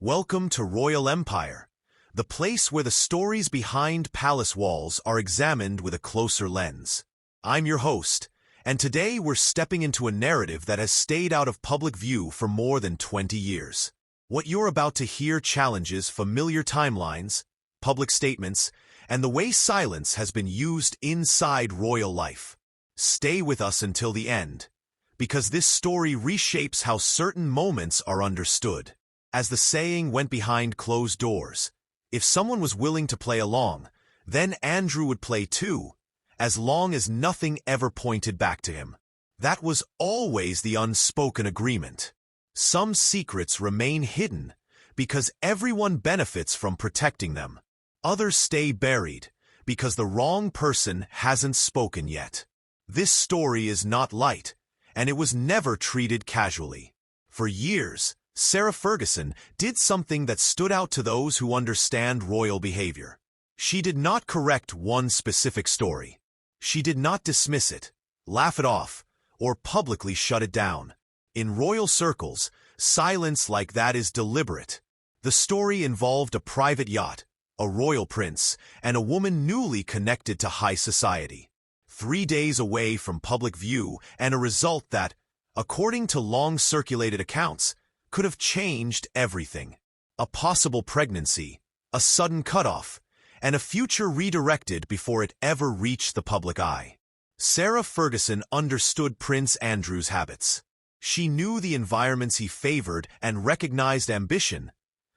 Welcome to Royal Empire, the place where the stories behind palace walls are examined with a closer lens. I'm your host, and today we're stepping into a narrative that has stayed out of public view for more than 20 years. What you're about to hear challenges familiar timelines, public statements, and the way silence has been used inside royal life. Stay with us until the end, because this story reshapes how certain moments are understood. As the saying went behind closed doors, if someone was willing to play along, then Andrew would play too, as long as nothing ever pointed back to him. That was always the unspoken agreement. Some secrets remain hidden because everyone benefits from protecting them. Others stay buried because the wrong person hasn't spoken yet. This story is not light, and it was never treated casually. For years, Sarah Ferguson did something that stood out to those who understand royal behavior. She did not correct one specific story. She did not dismiss it, laugh it off, or publicly shut it down. In royal circles, silence like that is deliberate. The story involved a private yacht, a royal prince, and a woman newly connected to high society. 3 days away from public view, and a result that, according to long-circulated accounts, could have changed everything. A possible pregnancy, a sudden cutoff, and a future redirected before it ever reached the public eye. Sarah Ferguson understood Prince Andrew's habits. She knew the environments he favored and recognized ambition,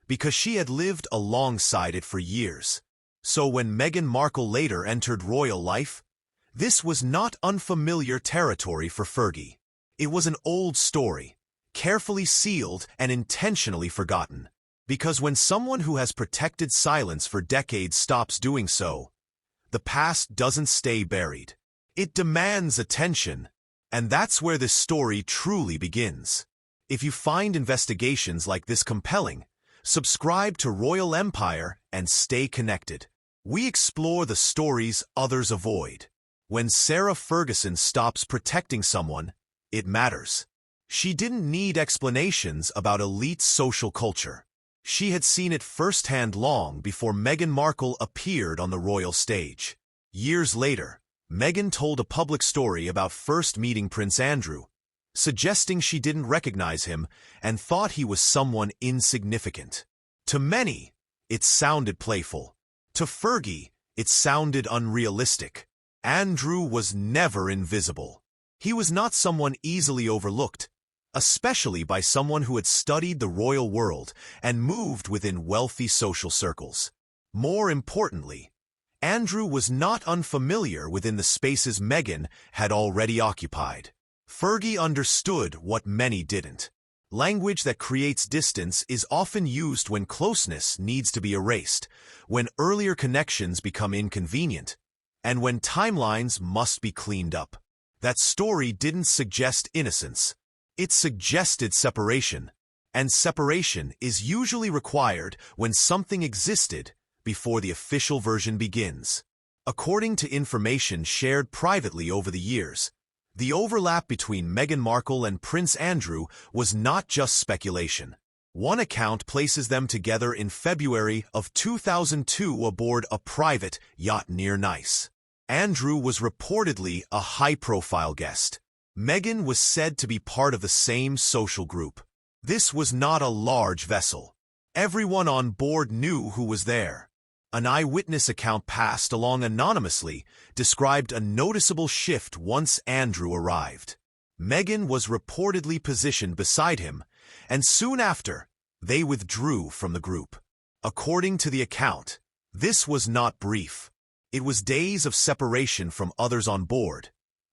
because she had lived alongside it for years. So when Meghan Markle later entered royal life, this was not unfamiliar territory for Fergie. It was an old story, carefully sealed and intentionally forgotten. Because when someone who has protected silence for decades stops doing so, the past doesn't stay buried. It demands attention, and that's where this story truly begins. If you find investigations like this compelling, subscribe to Royal Empire and stay connected. We explore the stories others avoid. When Sarah Ferguson stops protecting someone, it matters. She didn't need explanations about elite social culture. She had seen it firsthand long before Meghan Markle appeared on the royal stage. Years later, Meghan told a public story about first meeting Prince Andrew, suggesting she didn't recognize him and thought he was someone insignificant. To many, it sounded playful. To Fergie, it sounded unrealistic. Andrew was never invisible. He was not someone easily overlooked, especially by someone who had studied the royal world and moved within wealthy social circles. More importantly, Andrew was not unfamiliar within the spaces Meghan had already occupied. Fergie understood what many didn't. Language that creates distance is often used when closeness needs to be erased, when earlier connections become inconvenient, and when timelines must be cleaned up. That story didn't suggest innocence. It suggested separation, and separation is usually required when something existed before the official version begins. According to information shared privately over the years, the overlap between Meghan Markle and Prince Andrew was not just speculation. One account places them together in February of 2002 aboard a private yacht near Nice. Andrew was reportedly a high-profile guest. Meghan was said to be part of the same social group. This was not a large vessel. Everyone on board knew who was there. An eyewitness account passed along anonymously described a noticeable shift once Andrew arrived. Meghan was reportedly positioned beside him, and soon after, they withdrew from the group. According to the account, this was not brief. It was days of separation from others on board,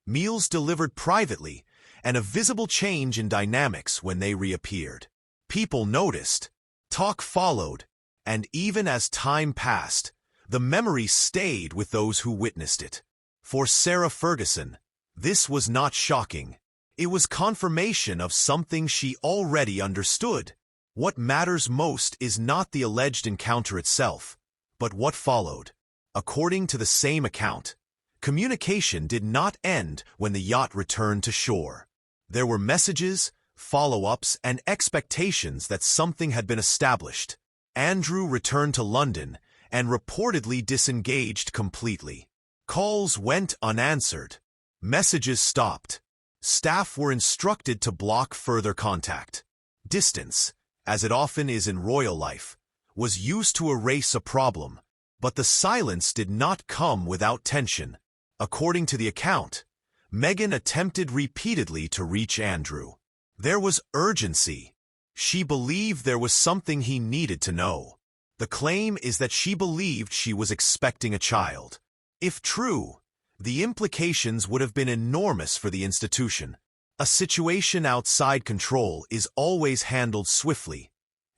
meals delivered privately, and a visible change in dynamics when they reappeared. People noticed, talk followed, and even as time passed, the memory stayed with those who witnessed it. For Sarah Ferguson, this was not shocking. It was confirmation of something she already understood. What matters most is not the alleged encounter itself, but what followed. According to the same account, communication did not end when the yacht returned to shore. There were messages, follow-ups, and expectations that something had been established. Andrew returned to London and reportedly disengaged completely. Calls went unanswered. Messages stopped. Staff were instructed to block further contact. Distance, as it often is in royal life, was used to erase a problem, but the silence did not come without tension. According to the account, Meghan attempted repeatedly to reach Andrew. There was urgency. She believed there was something he needed to know. The claim is that she believed she was expecting a child. If true, the implications would have been enormous for the institution. A situation outside control is always handled swiftly,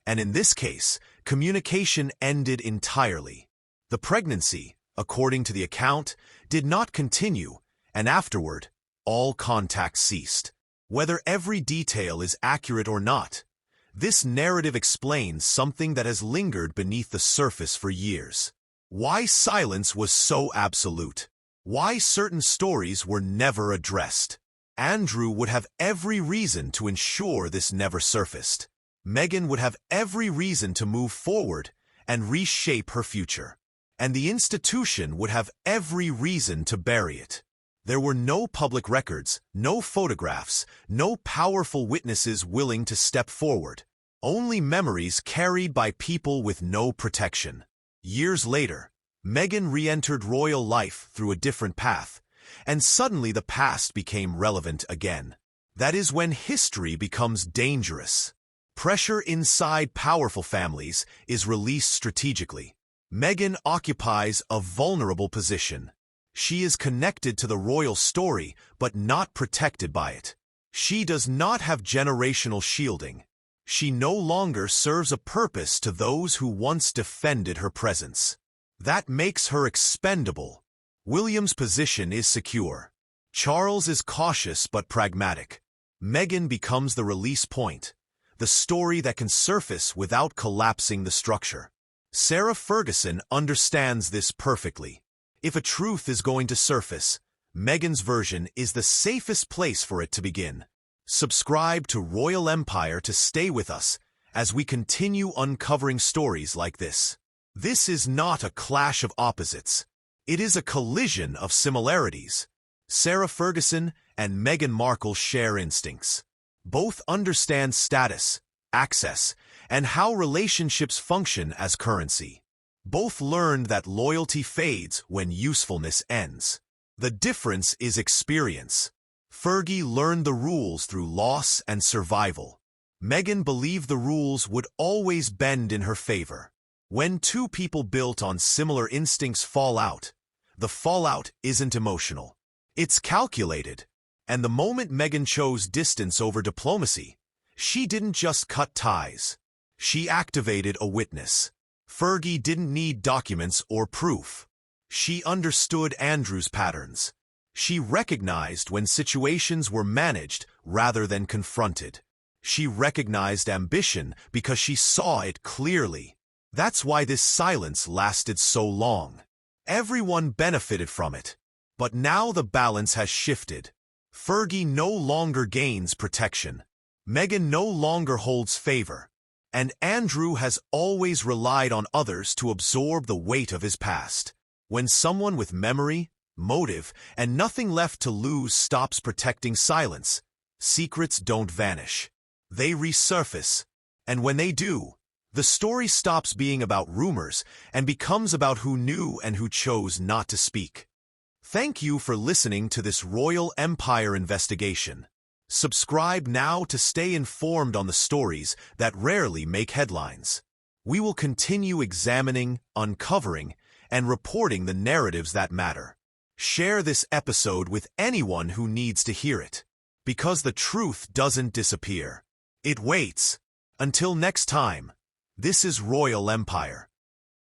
and in this case, communication ended entirely. The pregnancy, according to the account, did not continue, and afterward, all contact ceased. Whether every detail is accurate or not, this narrative explains something that has lingered beneath the surface for years. Why silence was so absolute. Why certain stories were never addressed. Andrew would have every reason to ensure this never surfaced. Meghan would have every reason to move forward and reshape her future. And the institution would have every reason to bury it. There were no public records, no photographs, no powerful witnesses willing to step forward. Only memories carried by people with no protection. Years later, Meghan re-entered royal life through a different path, and suddenly the past became relevant again. That is when history becomes dangerous. Pressure inside powerful families is released strategically. Meghan occupies a vulnerable position. She is connected to the royal story, but not protected by it. She does not have generational shielding. She no longer serves a purpose to those who once defended her presence. That makes her expendable. William's position is secure. Charles is cautious but pragmatic. Meghan becomes the release point, the story that can surface without collapsing the structure. Sarah Ferguson understands this perfectly. If a truth is going to surface, Meghan's version is the safest place for it to begin. Subscribe to Royal Empire to stay with us as we continue uncovering stories like this. This is not a clash of opposites. It is a collision of similarities. Sarah Ferguson and Meghan Markle share instincts. Both understand status, access, and how relationships function as currency. Both learned that loyalty fades when usefulness ends. The difference is experience. Fergie learned the rules through loss and survival. Meghan believed the rules would always bend in her favor. When two people built on similar instincts fall out, the fallout isn't emotional. It's calculated. And the moment Meghan chose distance over diplomacy, she didn't just cut ties. She activated a witness. Fergie didn't need documents or proof. She understood Andrew's patterns. She recognized when situations were managed rather than confronted. She recognized ambition because she saw it clearly. That's why this silence lasted so long. Everyone benefited from it. But now the balance has shifted. Fergie no longer gains protection. Meghan no longer holds favor. And Andrew has always relied on others to absorb the weight of his past. When someone with memory, motive, and nothing left to lose stops protecting silence, secrets don't vanish. They resurface. And when they do, the story stops being about rumors and becomes about who knew and who chose not to speak. Thank you for listening to this Royal Empire investigation. Subscribe now to stay informed on the stories that rarely make headlines. We will continue examining, uncovering, and reporting the narratives that matter. Share this episode with anyone who needs to hear it. Because the truth doesn't disappear. It waits. Until next time, this is Royal Empire.